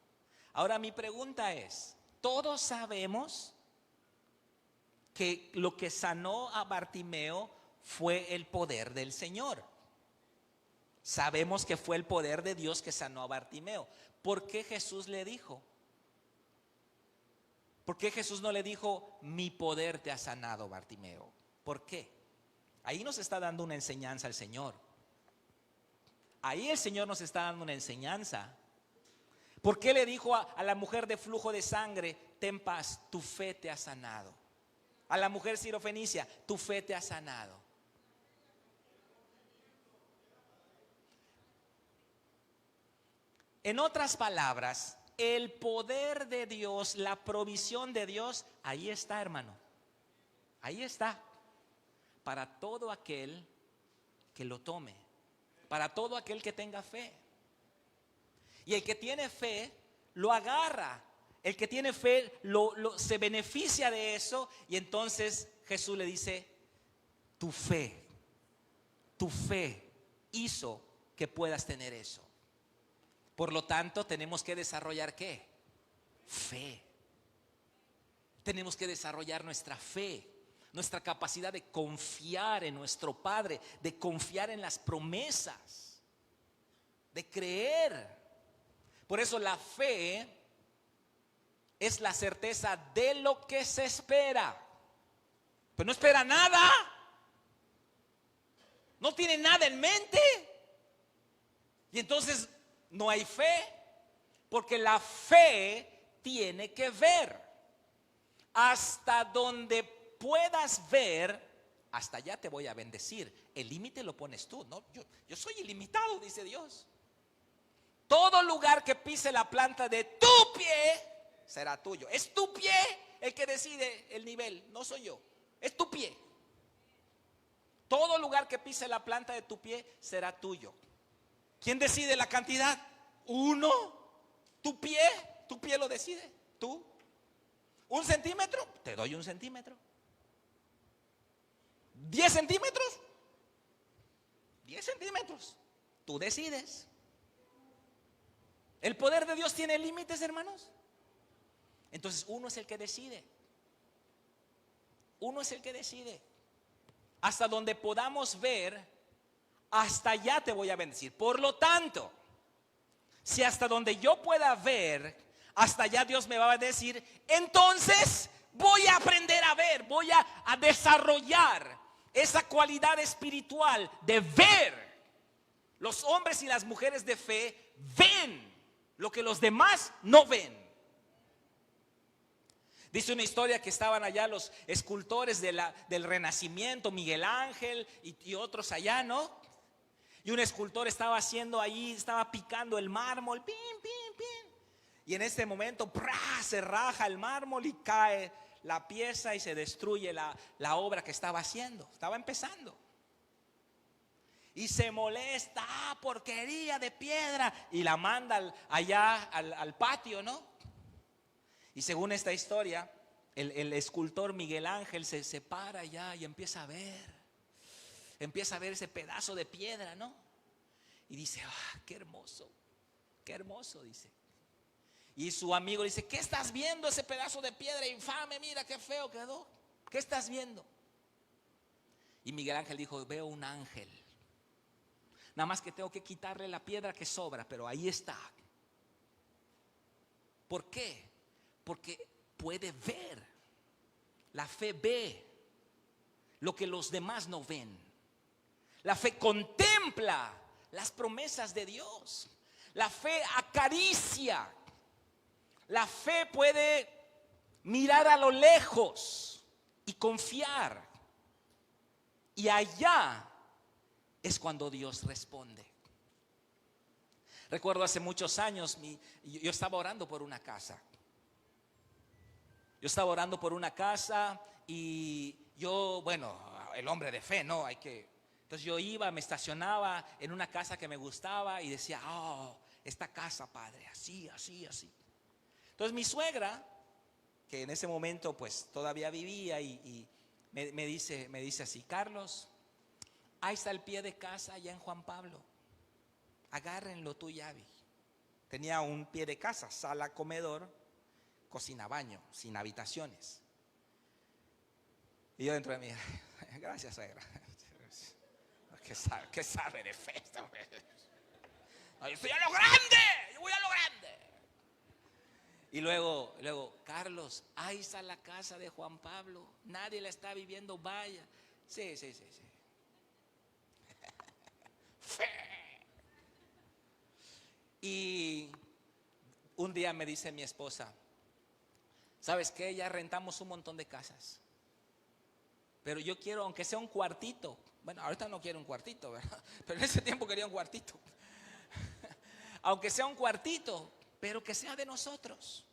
Ahora mi pregunta es, todos sabemos que lo que sanó a Bartimeo fue el poder del Señor. Sabemos que fue el poder de Dios que sanó a Bartimeo. ¿Por qué Jesús le dijo? ¿Por qué Jesús no le dijo, mi poder te ha sanado, Bartimeo? ¿Por qué? Ahí nos está dando una enseñanza el Señor. Ahí el Señor nos está dando una enseñanza. ¿Por qué le dijo a la mujer de flujo de sangre, ten paz, tu fe te ha sanado? A la mujer sirofenicia, tu fe te ha sanado. En otras palabras, el poder de Dios, la provisión de Dios, ahí está, hermano. Ahí está. Para todo aquel que lo tome. Para todo aquel que tenga fe. Y el que tiene fe lo agarra. El que tiene fe se beneficia de eso. Y entonces Jesús le dice, tu fe hizo que puedas tener eso. Por lo tanto, tenemos que desarrollar ¿qué? Fe. Tenemos que desarrollar nuestra fe, nuestra capacidad de confiar en nuestro Padre, de confiar en las promesas, de creer. Por eso la fe es la certeza de lo que se espera. Pero no espera nada. No tiene nada en mente. Y entonces no hay fe. Porque la fe tiene que ver. Hasta donde puedas ver, hasta allá te voy a bendecir. El límite lo pones tú, ¿no? Yo soy ilimitado, dice Dios. Todo lugar que pise la planta de tu pie será tuyo. Es tu pie el que decide el nivel, no soy yo. Es tu pie. Todo lugar que pise la planta de tu pie será tuyo. ¿Quién decide la cantidad? Uno. Tu pie lo decide. Tú. 1 centímetro, te doy 1 centímetro. 10 centímetros, 10 centímetros. Tú decides. ¿El poder de Dios tiene límites, hermanos? Entonces uno es el que decide. Uno es el que decide. Hasta donde podamos ver, hasta allá te voy a bendecir. Por lo tanto, si hasta donde yo pueda ver, hasta allá Dios me va a bendecir, entonces voy a aprender a ver, voy a desarrollar esa cualidad espiritual de ver. Los hombres y las mujeres de fe ven lo que los demás no ven. Dice una historia que estaban allá los escultores del Renacimiento, Miguel Ángel y otros allá, ¿no? Y un escultor estaba haciendo ahí, estaba picando el mármol, pim, pim, pim. Y en este momento, ¡prá!, se raja el mármol y cae la pieza y se destruye la obra que estaba haciendo. Estaba empezando. Y se molesta, porquería de piedra. Y la manda allá al patio, ¿no? Y según esta historia, el escultor Miguel Ángel se para allá y empieza a ver ese pedazo de piedra, ¿no? Y dice, qué hermoso, dice. Y su amigo dice, ¿qué estás viendo? Ese pedazo de piedra infame, mira qué feo quedó. ¿Qué estás viendo? Y Miguel Ángel dijo, veo un ángel. Nada más que tengo que quitarle la piedra que sobra, pero ahí está. ¿Por qué? Porque puede ver. La fe ve lo que los demás no ven. La fe contempla las promesas de Dios. La fe acaricia. La fe puede mirar a lo lejos y confiar. Y allá es cuando Dios responde. Recuerdo hace muchos años, yo estaba orando por una casa. Y yo, bueno, el hombre de fe, ¿no? Entonces yo iba, me estacionaba en una casa que me gustaba y decía, esta casa, Padre, así, así, así. Entonces mi suegra, que en ese momento pues todavía vivía y me dice así, Carlos, ahí está el pie de casa allá en Juan Pablo. Agárrenlo tú, Yavi. Tenía un pie de casa, sala, comedor, cocina, baño, sin habitaciones. Y yo dentro de mí, gracias, suegra. ¿Qué sabe de fe? Yo estoy a lo grande, yo voy a lo grande. Y luego, Carlos, ahí está la casa de Juan Pablo. Nadie la está viviendo, vaya. Sí. Fe. Y un día me dice mi esposa, ¿sabes qué? Ya rentamos un montón de casas, pero yo quiero, aunque sea un cuartito. Bueno, ahorita no quiero un cuartito, ¿verdad? Pero en ese tiempo quería un cuartito. Aunque sea un cuartito, pero que sea de nosotros.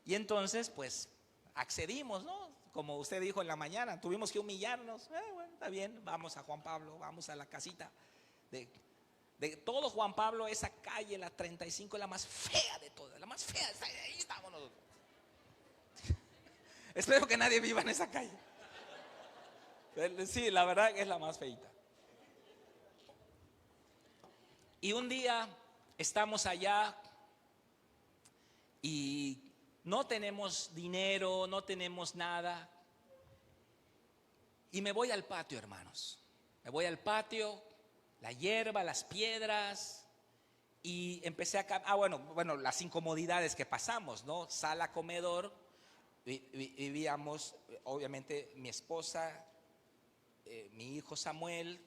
Y entonces pues accedimos, ¿no? Como usted dijo en la mañana, tuvimos que humillarnos. Bueno, está bien, vamos a Juan Pablo, vamos a la casita de todo Juan Pablo. Esa calle, la 35, es la más fea de todas, la más fea. Ahí estamos nosotros. Espero que nadie viva en esa calle. Sí, la verdad es la más feita. Y un día estamos allá y no tenemos dinero, no tenemos nada. Y me voy al patio, hermanos. Me voy al patio, la hierba, las piedras. Y empecé bueno, las incomodidades que pasamos, ¿no? Sala, comedor, vivíamos, obviamente, mi esposa, mi hijo Samuel,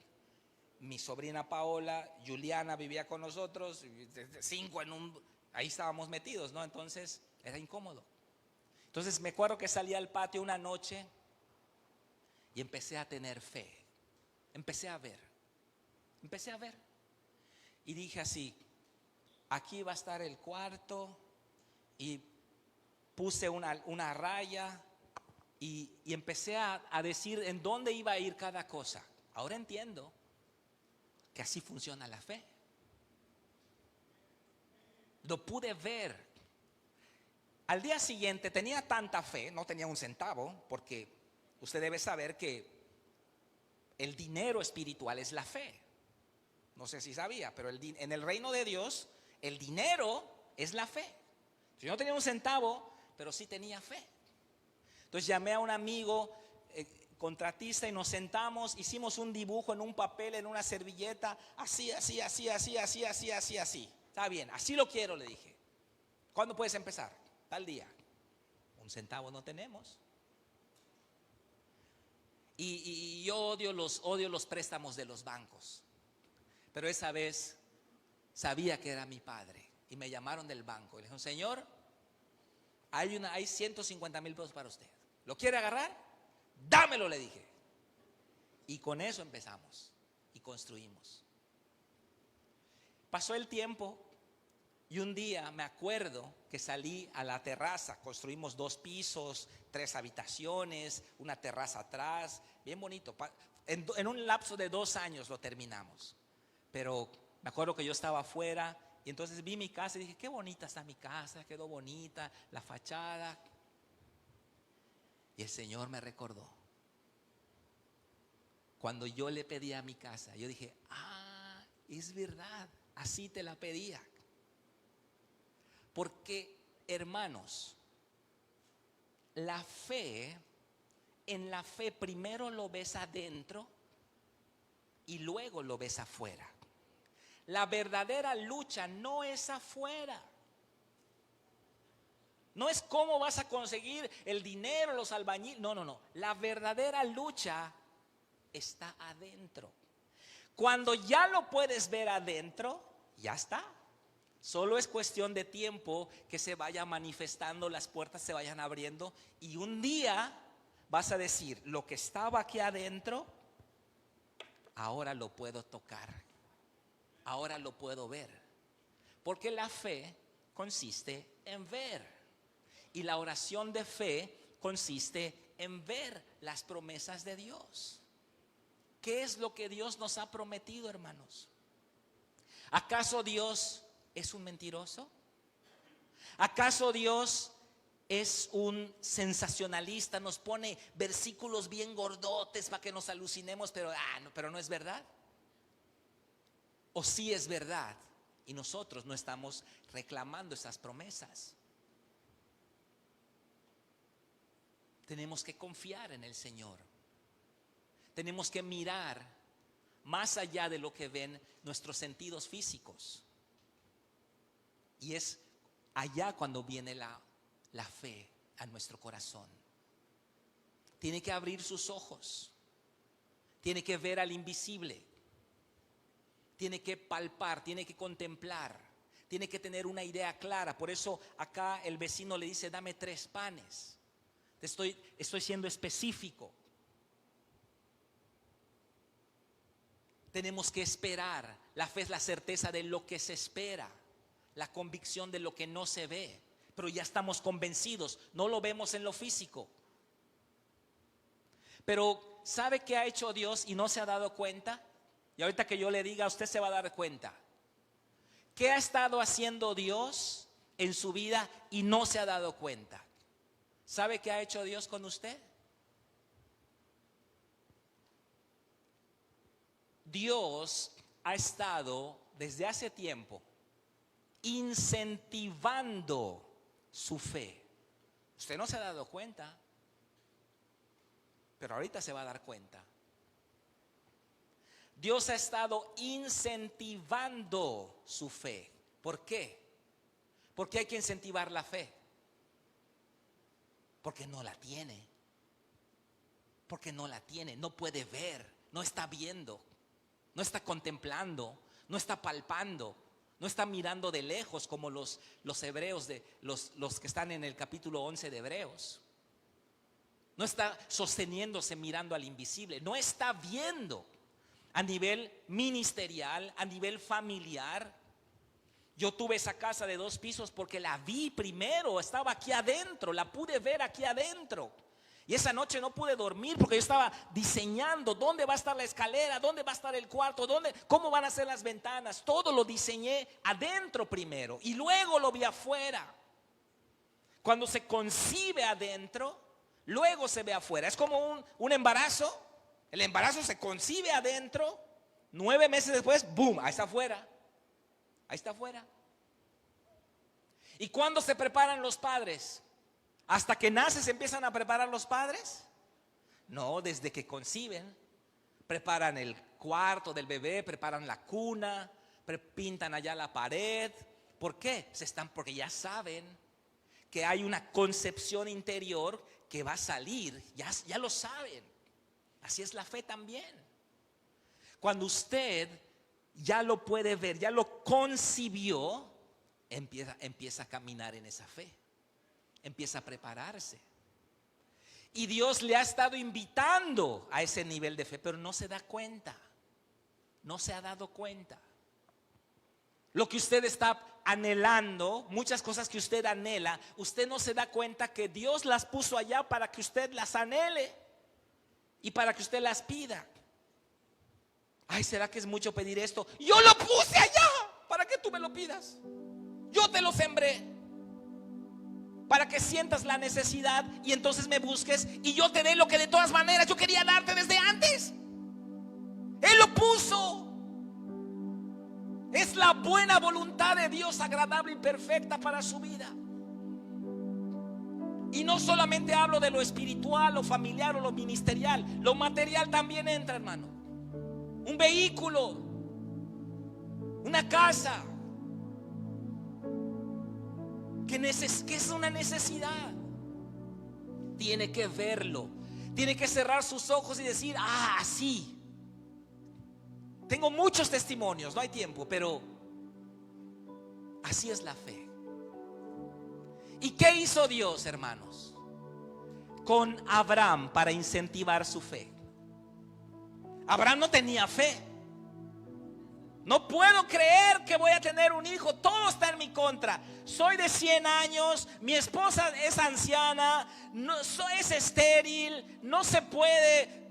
mi sobrina Paola, Juliana vivía con nosotros, 5 ahí estábamos metidos, ¿no? Entonces era incómodo. Entonces me acuerdo que salí al patio una noche y empecé a tener fe, empecé a ver. Y dije así, aquí va a estar el cuarto, y puse una raya y empecé a decir en dónde iba a ir cada cosa. Ahora entiendo que así funciona la fe. Lo pude ver. Al día siguiente tenía tanta fe, no tenía un centavo, porque usted debe saber que el dinero espiritual es la fe. No sé si sabía, pero en el reino de Dios el dinero es la fe. Yo no tenía un centavo, pero sí tenía fe. Entonces llamé a un amigo contratista y nos sentamos, hicimos un dibujo en un papel, en una servilleta, así. Está bien, así lo quiero, le dije. ¿Cuándo puedes empezar? Tal día. Un centavo no tenemos. Y yo odio los préstamos de los bancos. Pero esa vez sabía que era mi padre y me llamaron del banco y le dijeron, señor, hay 150,000 pesos para usted. ¿Lo quiere agarrar? Dámelo, le dije. Y con eso empezamos y construimos. Pasó el tiempo y un día me acuerdo que salí a la terraza. Construimos 2 pisos, 3 habitaciones, una terraza atrás, bien bonito. En un lapso de 2 años lo terminamos. Pero me acuerdo que yo estaba afuera y entonces vi mi casa y dije, qué bonita está mi casa, quedó bonita la fachada. Y el Señor me recordó. Cuando yo le pedía mi casa, yo dije, es verdad, así te la pedía. Porque, hermanos, la fe, en la fe primero lo ves adentro y luego lo ves afuera. La verdadera lucha no es afuera. No es cómo vas a conseguir el dinero, los albañiles. No. La verdadera lucha está adentro. Cuando ya lo puedes ver adentro, ya está. Solo es cuestión de tiempo que se vaya manifestando, las puertas se vayan abriendo y un día vas a decir, lo que estaba aquí adentro, ahora lo puedo tocar. Ahora lo puedo ver. Porque la fe consiste en ver. Y la oración de fe consiste en ver las promesas de Dios. ¿Qué es lo que Dios nos ha prometido, hermanos? ¿Acaso Dios es un mentiroso? ¿Acaso Dios es un sensacionalista? Nos pone versículos bien gordotes para que nos alucinemos, pero no es verdad. O sí es verdad y nosotros no estamos reclamando esas promesas. Tenemos que confiar en el Señor. Tenemos que mirar más allá de lo que ven nuestros sentidos físicos. Y es allá cuando viene la fe a nuestro corazón. Tiene que abrir sus ojos. Tiene que ver al invisible. Tiene que palpar, tiene que contemplar, tiene que tener una idea clara. Por eso acá el vecino le dice, dame 3 panes. Estoy siendo específico. Tenemos que esperar. La fe es la certeza de lo que se espera, la convicción de lo que no se ve. Pero ya estamos convencidos, no lo vemos en lo físico. Pero ¿sabe qué ha hecho Dios y no se ha dado cuenta? Y ahorita que yo le diga, usted se va a dar cuenta. ¿Qué ha estado haciendo Dios en su vida y no se ha dado cuenta? ¿Sabe qué ha hecho Dios con usted? Dios ha estado desde hace tiempo incentivando su fe. Usted no se ha dado cuenta, pero ahorita se va a dar cuenta. Dios ha estado incentivando su fe. ¿Por qué? Porque hay que incentivar la fe. Porque no la tiene. Porque no la tiene, no puede ver, no está viendo, no está contemplando, no está palpando, no está mirando de lejos como los hebreos, los que están en el capítulo 11 de Hebreos. No está sosteniéndose mirando al invisible, no está viendo a nivel ministerial, a nivel familiar. Yo tuve esa casa de 2 pisos porque la vi primero, estaba aquí adentro, la pude ver aquí adentro. Y esa noche no pude dormir porque yo estaba diseñando dónde va a estar la escalera, dónde va a estar el cuarto, cómo van a ser las ventanas. Todo lo diseñé adentro primero y luego lo vi afuera. Cuando se concibe adentro, luego se ve afuera. Es como un embarazo. El embarazo se concibe adentro, 9 meses después, ¡boom!, ahí está afuera. Ahí está afuera. ¿Y cuándo se preparan los padres? ¿Hasta que nace se empiezan a preparar los padres? No, desde que conciben. Preparan el cuarto del bebé, preparan la cuna, pintan allá la pared. ¿Por qué? Porque ya saben que hay una concepción interior que va a salir. Ya lo saben. Así es la fe también. Cuando usted ya lo puede ver, ya lo concibió, empieza a caminar en esa fe. Empieza a prepararse. Y Dios le ha estado invitando a ese nivel de fe, pero no se da cuenta. No se ha dado cuenta. Lo que usted está anhelando, muchas cosas que usted anhela, usted no se da cuenta que Dios las puso allá para que usted las anhele y para que usted las pida. Ay, ¿será que es mucho pedir esto? Yo lo puse allá para que tú me lo pidas. Yo te lo sembré para que sientas la necesidad y entonces me busques y yo te dé lo que de todas maneras yo quería darte desde antes. Él lo puso. Es la buena voluntad de Dios, agradable y perfecta para su vida. Y no solamente hablo de lo espiritual, lo familiar o lo ministerial, lo material también entra, hermano. Un vehículo, una casa, que es una necesidad. Tiene que verlo, tiene que cerrar sus ojos y decir: ah, sí. Tengo muchos testimonios, no hay tiempo, pero así es la fe. ¿Y qué hizo Dios, hermanos, con Abraham para incentivar su fe? Abraham no tenía fe. No puedo creer que voy a tener un hijo, todo está en mi contra. Soy de 100 años, mi esposa es anciana, es estéril, no se puede.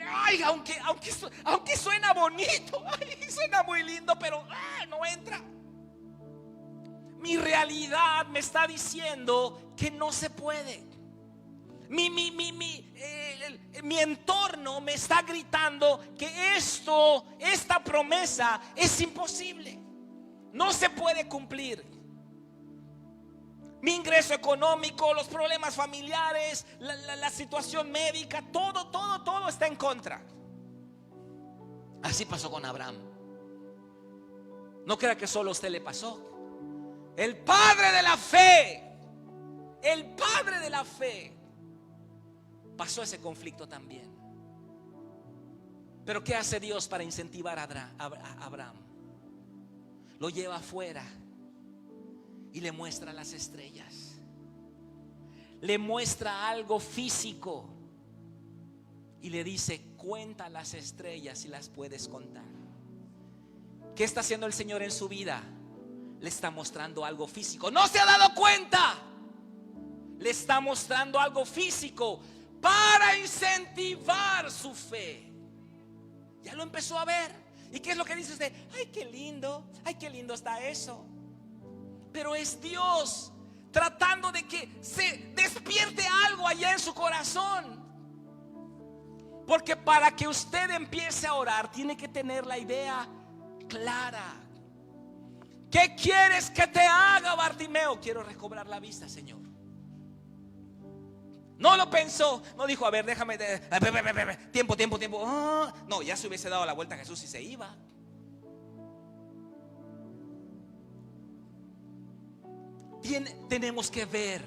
Ay, aunque suena bonito, ay, suena muy lindo, pero no entra. Mi realidad me está diciendo que no se puede. Mi entorno me está gritando que esta promesa es imposible, no se puede cumplir. Mi ingreso económico, los problemas familiares, la situación médica, todo está en contra. Así pasó con Abraham. No crea que solo a usted le pasó. El padre de la fe pasó ese conflicto también. Pero ¿qué hace Dios para incentivar a Abraham? Lo lleva afuera y le muestra las estrellas. Le muestra algo físico y le dice: cuenta las estrellas si las puedes contar. ¿Qué está haciendo el Señor en su vida? Le está mostrando algo físico. No se ha dado cuenta. Le está mostrando algo físico para incentivar su fe. Ya lo empezó a ver. ¿Y qué es lo que dice usted? Ay, qué lindo está eso. Pero es Dios tratando de que se despierte algo allá en su corazón. Porque para que usted empiece a orar, tiene que tener la idea clara. ¿Qué quieres que te haga, Bartimeo? Quiero recobrar la vista, Señor. No lo pensó, no dijo: a ver, déjame, tiempo. No, ya se hubiese dado la vuelta a Jesús y se iba. tenemos que ver.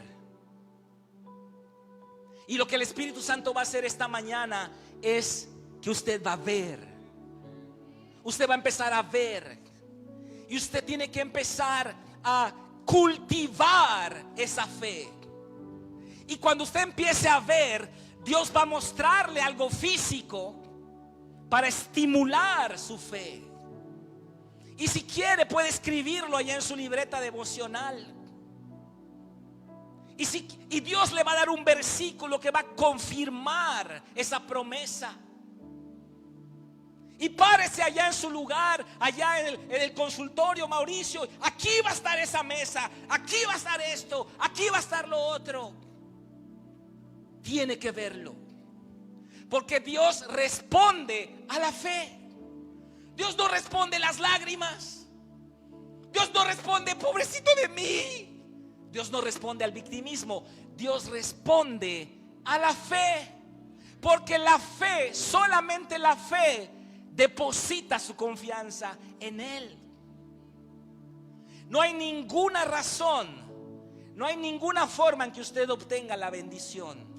Y lo que el Espíritu Santo va a hacer esta mañana es que usted va a ver. Usted va a empezar a ver. Y usted tiene que empezar a cultivar esa fe. Y cuando usted empiece a ver, Dios va a mostrarle algo físico para estimular su fe. Y si quiere puede escribirlo allá en su libreta devocional. Y Dios le va a dar un versículo que va a confirmar esa promesa. Y párese allá en su lugar, allá en el consultorio, Mauricio. Aquí va a estar esa mesa, aquí va a estar esto, aquí va a estar lo otro. Tiene que verlo, porque Dios responde a la fe. Dios no responde las lágrimas. Dios no responde, pobrecito de mí. Dios no responde al victimismo. Dios responde a la fe, porque la fe, solamente la fe, deposita su confianza en Él. No hay ninguna razón, no hay ninguna forma en que usted obtenga la bendición.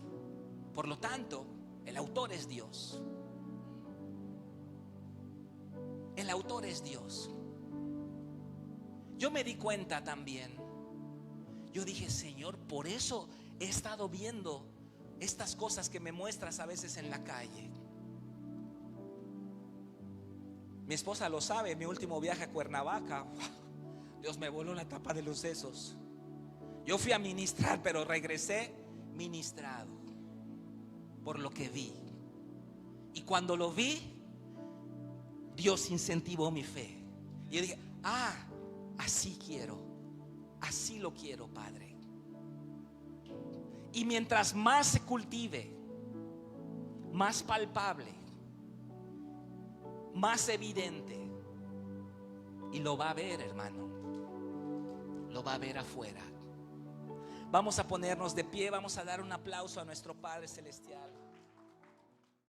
Por lo tanto, el autor es Dios. El autor es Dios. Yo me di cuenta también. Yo dije, Señor, por eso he estado viendo estas cosas que me muestras a veces en la calle. Mi esposa lo sabe, mi último viaje a Cuernavaca, Dios me voló la tapa de los sesos. Yo fui a ministrar, pero regresé ministrado por lo que vi. Y cuando lo vi, Dios incentivó mi fe. Y yo dije, así quiero, así lo quiero, Padre. Y mientras más se cultive, más palpable, más evidente, y lo va a ver, hermano, lo va a ver afuera. Vamos a ponernos de pie, vamos a dar un aplauso a nuestro Padre Celestial.